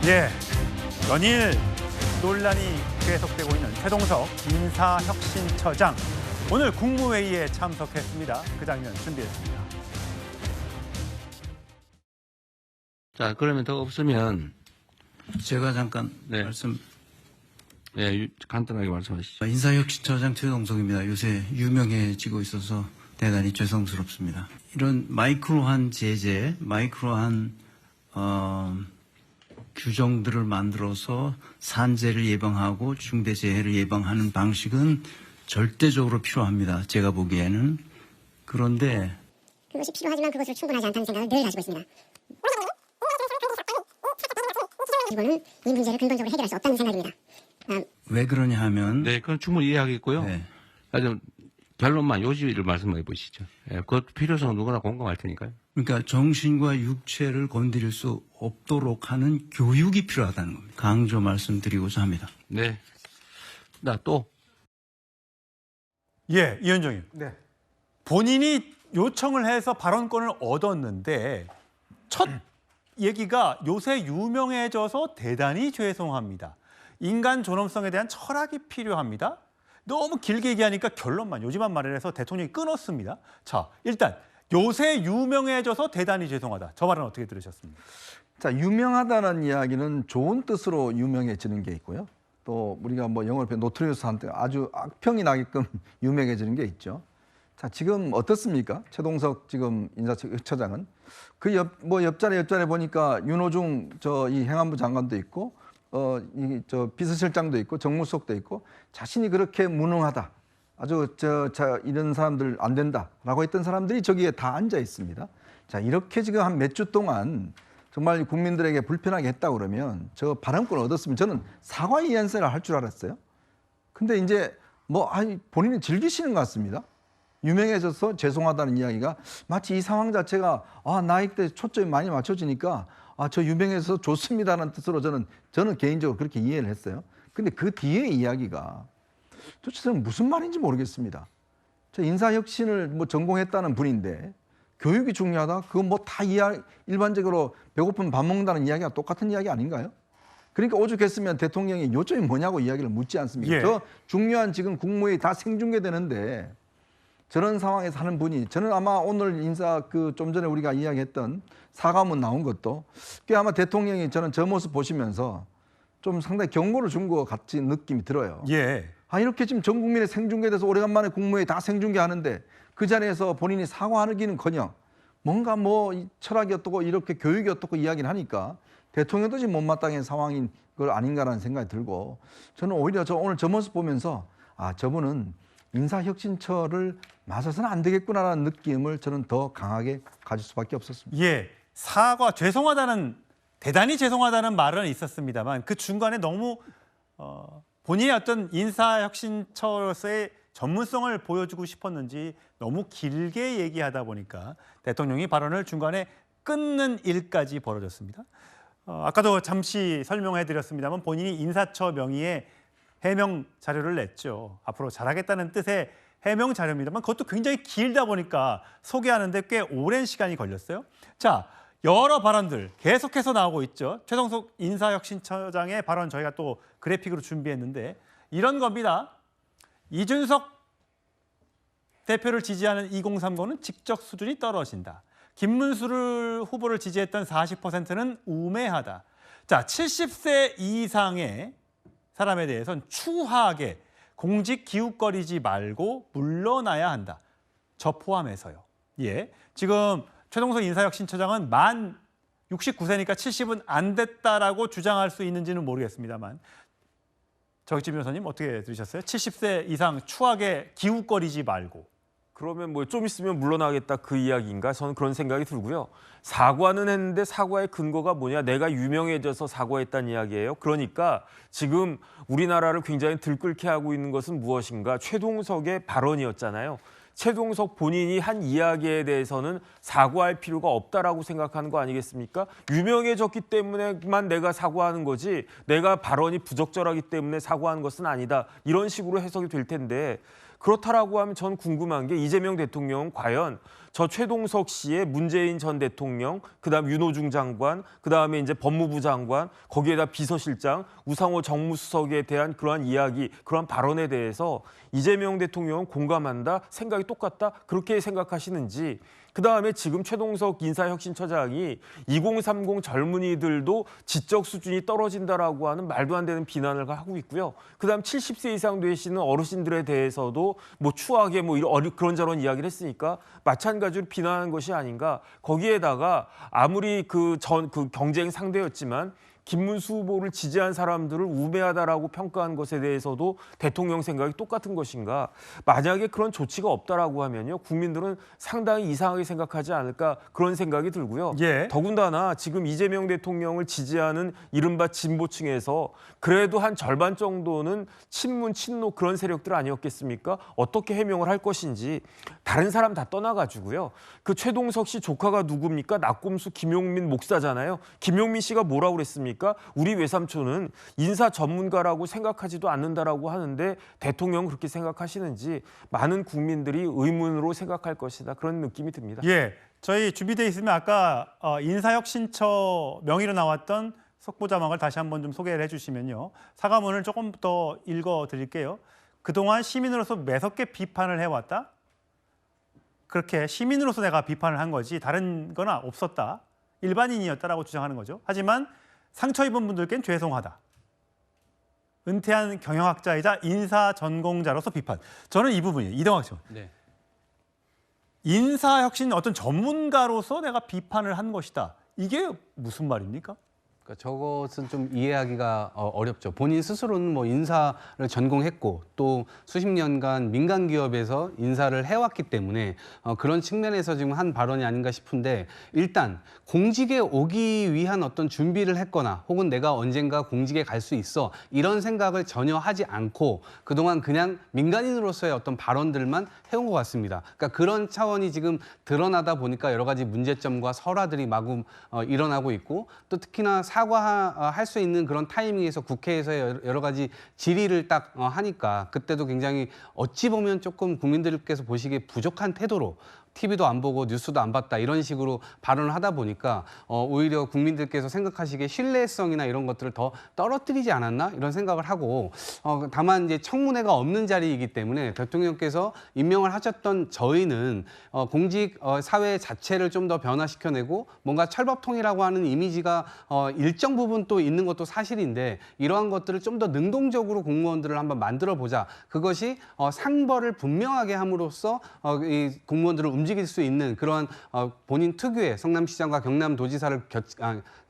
예, 연일 논란이 계속되고 있는 최동석 인사혁신처장. 오늘 국무회의에 참석했습니다. 그 장면 준비했습니다. 자, 그러면 더 없으면 제가 잠깐 네. 간단하게 말씀하시죠. 인사혁신처장 최동석입니다. 요새 유명해지고 있어서 대단히 죄송스럽습니다. 이런 마이크로한 제재, 마이크로한 규정들을 만들어서 산재를 예방하고 중대재해를 예방하는 방식은 절대적으로 필요합니다. 제가 보기에는. 그런데 그것이 필요하지만 그것으로 충분하지 않다는 생각을 늘 가지고 있습니다. 이거는 이 문제를 근본적으로 해결할 수 없다는 생각입니다. 왜 그러냐 하면 네, 그건 충분히 이해하겠고요. 네. 아주 결론만 요지를 말씀해 보시죠. 예, 그 필요성은 누구나 공감할 테니까요. 그러니까 정신과 육체를 건드릴 수 없도록 하는 교육이 필요하다는 겁니다. 강조 말씀드리고자 합니다. 네. 나 또. 예, 이현정님. 네. 본인이 요청을 해서 발언권을 얻었는데 첫 얘기가 요새 유명해져서 대단히 죄송합니다. 인간 존엄성에 대한 철학이 필요합니다. 너무 길게 얘기하니까 결론만 요지만 말을 해서 대통령이 끊었습니다. 자, 일단 요새 유명해져서 대단히 죄송하다. 저 말은 어떻게 들으셨습니까? 자, 유명하다는 이야기는 좋은 뜻으로 유명해지는 게 있고요. 또 우리가 뭐 영어로 표현 노트리어스한테 아주 악평이 나게끔 유명해지는 게 있죠. 자, 지금 어떻습니까? 최동석 지금 인사처장은 그 옆자리에 보니까 윤호중 이 행안부 장관도 있고 비서실장도 있고 정무수석도 있고 자신이 그렇게 무능하다. 아주 이런 사람들 안 된다라고 했던 사람들이 저기에 다 앉아 있습니다. 자, 이렇게 지금 한 몇 주 동안 정말 국민들에게 불편하게 했다 그러면 저 발언권을 얻었으면 저는 사과 이행세를 할 줄 알았어요. 근데 이제 본인이 즐기시는 것 같습니다. 유명해져서 죄송하다는 이야기가 마치 이 상황 자체가 나이 때 초점이 많이 맞춰지니까 저 유명해서 좋습니다라는 뜻으로 저는 개인적으로 그렇게 이해를 했어요. 근데 그 뒤에 이야기가 도대체 저는 무슨 말인지 모르겠습니다. 저 인사혁신을 전공했다는 분인데 교육이 중요하다? 그건 다 일반적으로 배고프면 밥 먹는다는 이야기가 똑같은 이야기 아닌가요? 그러니까 오죽했으면 대통령이 요점이 뭐냐고 이야기를 묻지 않습니까? 예. 저 중요한 지금 국무회의 다 생중계되는데 저런 상황에서 하는 분이 저는 아마 오늘 좀 전에 우리가 이야기했던 사과문 나온 것도 꽤 아마 대통령이 저는 저 모습 보시면서 좀 상당히 경고를 준 것 같은 느낌이 들어요. 예. 이렇게 지금 전 국민에 생중계돼서 오래간만에 국무회의 다 생중계하는데 그 자리에서 본인이 사과하기는커녕 뭔가 철학이 어떻고 이렇게 교육이 어떻고 이야기를 하니까 대통령도 지금 못마땅한 상황인 걸 아닌가라는 생각이 들고 저는 오히려 오늘 저 모습 보면서 저분은 인사혁신처를 맞서서는 안 되겠구나라는 느낌을 저는 더 강하게 가질 수밖에 없었습니다. 예, 대단히 죄송하다는 말은 있었습니다만 그 중간에 너무 본인의 어떤 인사혁신처로서의 전문성을 보여주고 싶었는지 너무 길게 얘기하다 보니까 대통령이 발언을 중간에 끊는 일까지 벌어졌습니다. 아까도 잠시 설명해드렸습니다만 본인이 인사처 명의의 해명 자료를 냈죠. 앞으로 잘하겠다는 뜻의 해명 자료입니다만 그것도 굉장히 길다 보니까 소개하는데 꽤 오랜 시간이 걸렸어요. 자, 여러 발언들 계속해서 나오고 있죠. 최동석 인사혁신처장의 발언 저희가 또 그래픽으로 준비했는데 이런 겁니다. 이준석 대표를 지지하는 2030는 직접 수준이 떨어진다. 김문수 후보를 지지했던 40%는 우매하다. 자, 70세 이상의 사람에 대해서는 추하게 공직 기웃거리지 말고 물러나야 한다. 저 포함해서요. 예, 지금 최동석 인사혁신처장은 만 69세니까 70은 안 됐다라고 주장할 수 있는지는 모르겠습니다만 정익진 변호사님 어떻게 들으셨어요? 70세 이상 추하게 기웃거리지 말고. 그러면 좀 있으면 물러나겠다 그 이야기인가? 저는 그런 생각이 들고요. 사과는 했는데 사과의 근거가 뭐냐? 내가 유명해져서 사과했다는 이야기예요. 그러니까 지금 우리나라를 굉장히 들끓게 하고 있는 것은 무엇인가? 최동석의 발언이었잖아요. 최동석 본인이 한 이야기에 대해서는 사과할 필요가 없다라고 생각하는 거 아니겠습니까? 유명해졌기 때문에만 내가 사과하는 거지 내가 발언이 부적절하기 때문에 사과하는 것은 아니다. 이런 식으로 해석이 될 텐데 그렇다라고 하면 전 궁금한 게 이재명 대통령은 과연 저 최동석 씨의 문재인 전 대통령, 그다음 윤호중 장관, 그다음에 이제 법무부 장관, 거기에다 비서실장, 우상호 정무수석에 대한 그러한 이야기, 그러한 발언에 대해서 이재명 대통령은 공감한다, 생각이 똑같다, 그렇게 생각하시는지, 그다음에 지금 최동석 인사혁신처장이 2030 젊은이들도 지적 수준이 떨어진다라고 하는 말도 안 되는 비난을 하고 있고요. 그다음 70세 이상 되시는 어르신들에 대해서도 뭐 추하게 뭐 그런저런 이야기를 했으니까 마찬가지로 비난하는 것이 아닌가. 거기에다가 아무리 그 경쟁 상대였지만 김문수 후보를 지지한 사람들을 우매하다라고 평가한 것에 대해서도 대통령 생각이 똑같은 것인가. 만약에 그런 조치가 없다라고 하면요, 국민들은 상당히 이상하게 생각하지 않을까, 그런 생각이 들고요. 예. 더군다나 지금 이재명 대통령을 지지하는 이른바 진보층에서 그래도 한 절반 정도는 친문, 친노 그런 세력들 아니었겠습니까? 어떻게 해명을 할 것인지 다른 사람 다 떠나가지고요. 그 최동석 씨 조카가 누굽니까? 낙곰수 김용민 목사잖아요. 김용민 씨가 뭐라고 그랬습니까? 우리 외삼촌은 인사 전문가라고 생각하지도 않는다라고 하는데 대통령은 그렇게 생각하시는지 많은 국민들이 의문으로 생각할 것이다. 그런 느낌이 듭니다. 예, 저희 준비되어 있으면 아까 인사혁신처 명의로 나왔던 속보 자막을 다시 한번 좀 소개를 해주시면요. 사과문을 조금 더 읽어드릴게요. 그동안 시민으로서 매섭게 비판을 해왔다. 그렇게 시민으로서 내가 비판을 한 거지 다른 건 없었다. 일반인이었다라고 주장하는 거죠. 하지만 상처 입은 분들께는 죄송하다. 은퇴한 경영학자이자 인사 전공자로서 비판. 저는 이 부분이에요. 이동학 씨. 네. 인사혁신 어떤 전문가로서 내가 비판을 한 것이다. 이게 무슨 말입니까? 그러니까 저것은 좀 이해하기가 어렵죠. 본인 스스로는 뭐 인사를 전공했고 또 수십 년간 민간 기업에서 인사를 해왔기 때문에 그런 측면에서 지금 한 발언이 아닌가 싶은데, 일단 공직에 오기 위한 어떤 준비를 했거나 혹은 내가 언젠가 공직에 갈 수 있어 이런 생각을 전혀 하지 않고 그동안 그냥 민간인으로서의 어떤 발언들만 해온 것 같습니다. 그러니까 그런 차원이 지금 드러나다 보니까 여러 가지 문제점과 설화들이 마구 일어나고 있고, 또 특히나 사과할 수 있는 그런 타이밍에서 국회에서 여러 가지 질의를 딱 하니까 그때도 굉장히 어찌 보면 조금 국민들께서 보시기에 부족한 태도로 TV도 안 보고 뉴스도 안 봤다 이런 식으로 발언을 하다 보니까 오히려 국민들께서 생각하시기에 신뢰성이나 이런 것들을 더 떨어뜨리지 않았나 이런 생각을 하고, 다만 이제 청문회가 없는 자리이기 때문에 대통령께서 임명을 하셨던 저희는 공직 사회 자체를 좀 더 변화시켜내고 뭔가 철법통이라고 하는 이미지가 일정 부분 또 있는 것도 사실인데, 이러한 것들을 좀 더 능동적으로 공무원들을 한번 만들어 보자. 그것이 상벌을 분명하게 함으로써 이 공무원들을 움직일 수 있는 그러한 본인 특유의 성남시장과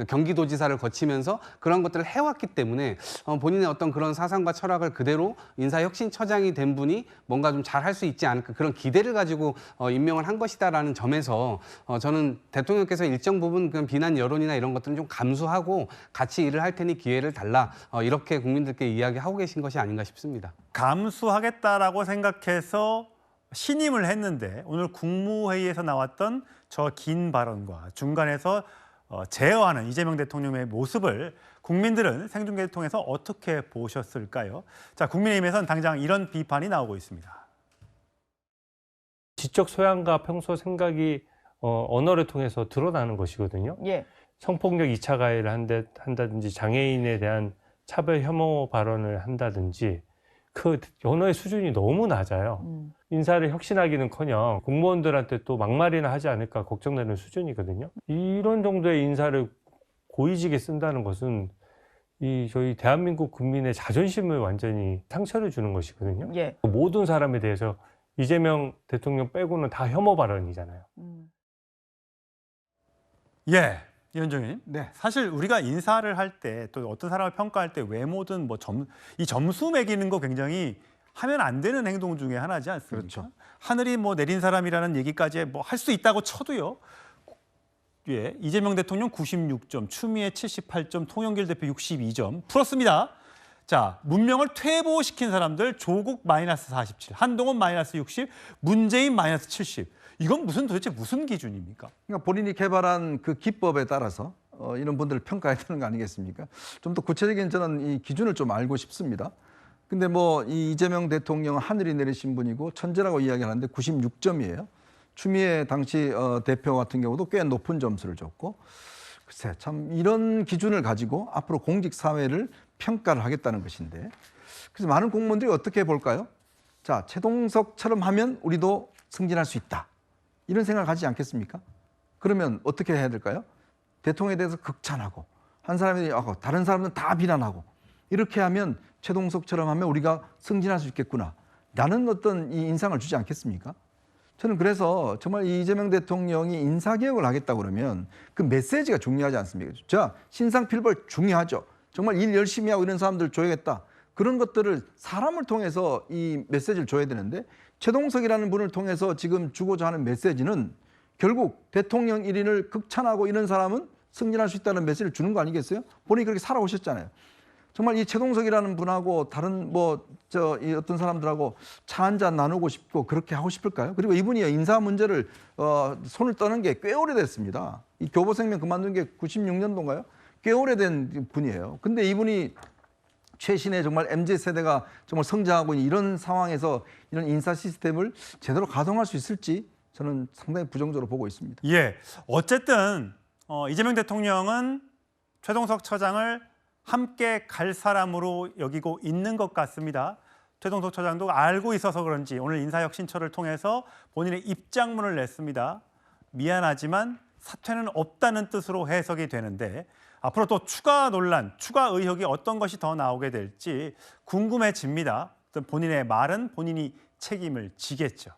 경기도지사를 거치면서 그런 것들을 해왔기 때문에 본인의 어떤 그런 사상과 철학을 그대로 인사혁신처장이 된 분이 뭔가 좀 잘할 수 있지 않을까, 그런 기대를 가지고 임명을 한 것이다라는 점에서 저는 대통령께서 일정 부분 그런 비난 여론이나 이런 것들은 좀 감수하고 같이 일을 할 테니 기회를 달라, 이렇게 국민들께 이야기하고 계신 것이 아닌가 싶습니다. 감수하겠다라고 생각해서 신임을 했는데 오늘 국무회의에서 나왔던 저 긴 발언과 중간에서 제어하는 이재명 대통령의 모습을 국민들은 생중계를 통해서 어떻게 보셨을까요? 자, 국민의힘에서는 당장 이런 비판이 나오고 있습니다. 지적 소양과 평소 생각이 언어를 통해서 드러나는 것이거든요. 예. 성폭력 2차 가해를 한다든지 장애인에 대한 차별 혐오 발언을 한다든지 그 언어의 수준이 너무 낮아요. 인사를 혁신하기는커녕 공무원들한테 또 막말이나 하지 않을까 걱정되는 수준이거든요. 이런 정도의 인사를 고위직에 쓴다는 것은 저희 대한민국 국민의 자존심을 완전히 상처를 주는 것이거든요. 예. 모든 사람에 대해서 이재명 대통령 빼고는 다 혐오 발언이잖아요. 예, 이현정님. 네. 사실 우리가 인사를 할 때 또 어떤 사람을 평가할 때 외모든 뭐 이 점수 매기는 거 굉장히 하면 안 되는 행동 중에 하나지 않습니까? 그렇죠. 하늘이 뭐 내린 사람이라는 얘기까지 뭐 할 수 있다고 쳐도요. 예, 이재명 대통령 96점, 추미애 78점, 통영길 대표 62점 풀었습니다. 자, 문명을 퇴보시킨 사람들 조국 마이너스 47, 한동훈 마이너스 60, 문재인 마이너스 70. 이건 도대체 무슨 기준입니까? 그러니까 본인이 개발한 그 기법에 따라서 이런 분들을 평가해야 되는 거 아니겠습니까? 좀 더 구체적인 저는 이 기준을 좀 알고 싶습니다. 근데 뭐 이 이재명 대통령은 하늘이 내리신 분이고 천재라고 이야기하는데 96점이에요. 추미애 당시 대표 같은 경우도 꽤 높은 점수를 줬고, 글쎄 참 이런 기준을 가지고 앞으로 공직 사회를 평가를 하겠다는 것인데, 그래서 많은 공무원들이 어떻게 볼까요? 자, 최동석처럼 하면 우리도 승진할 수 있다, 이런 생각을 가지지 않겠습니까? 그러면 어떻게 해야 될까요? 대통령에 대해서 극찬하고 한 사람이 하고 다른 사람은 다 비난하고, 이렇게 하면 최동석처럼 하면 우리가 승진할 수 있겠구나 라는 어떤 이 인상을 주지 않겠습니까? 저는 그래서 정말 이재명 대통령이 인사개혁을 하겠다고 그러면 그 메시지가 중요하지 않습니까? 자, 신상필벌 중요하죠. 정말 일 열심히 하고 이런 사람들 줘야겠다. 그런 것들을 사람을 통해서 이 메시지를 줘야 되는데, 최동석이라는 분을 통해서 지금 주고자 하는 메시지는 결국 대통령 1인을 극찬하고 이런 사람은 승진할 수 있다는 메시지를 주는 거 아니겠어요? 본인이 그렇게 살아오셨잖아요. 정말 이 최동석이라는 분하고 다른 이 어떤 사람들하고 차 한잔 나누고 싶고 그렇게 하고 싶을까요? 그리고 이분이 인사 문제를 손을 떠는 게 꽤 오래됐습니다. 이 교보생명 그만둔 게 96년도인가요? 꽤 오래된 분이에요. 근데 이분이 최신의 정말 MZ세대가 정말 성장하고 있는 이런 상황에서 이런 인사 시스템을 제대로 가동할 수 있을지 저는 상당히 부정적으로 보고 있습니다. 예, 어쨌든 이재명 대통령은 최동석 처장을 함께 갈 사람으로 여기고 있는 것 같습니다. 최동석 처장도 알고 있어서 그런지 오늘 인사혁신처를 통해서 본인의 입장문을 냈습니다. 미안하지만 사퇴는 없다는 뜻으로 해석이 되는데, 앞으로 또 추가 논란, 추가 의혹이 어떤 것이 더 나오게 될지 궁금해집니다. 본인의 말은 본인이 책임을 지겠죠.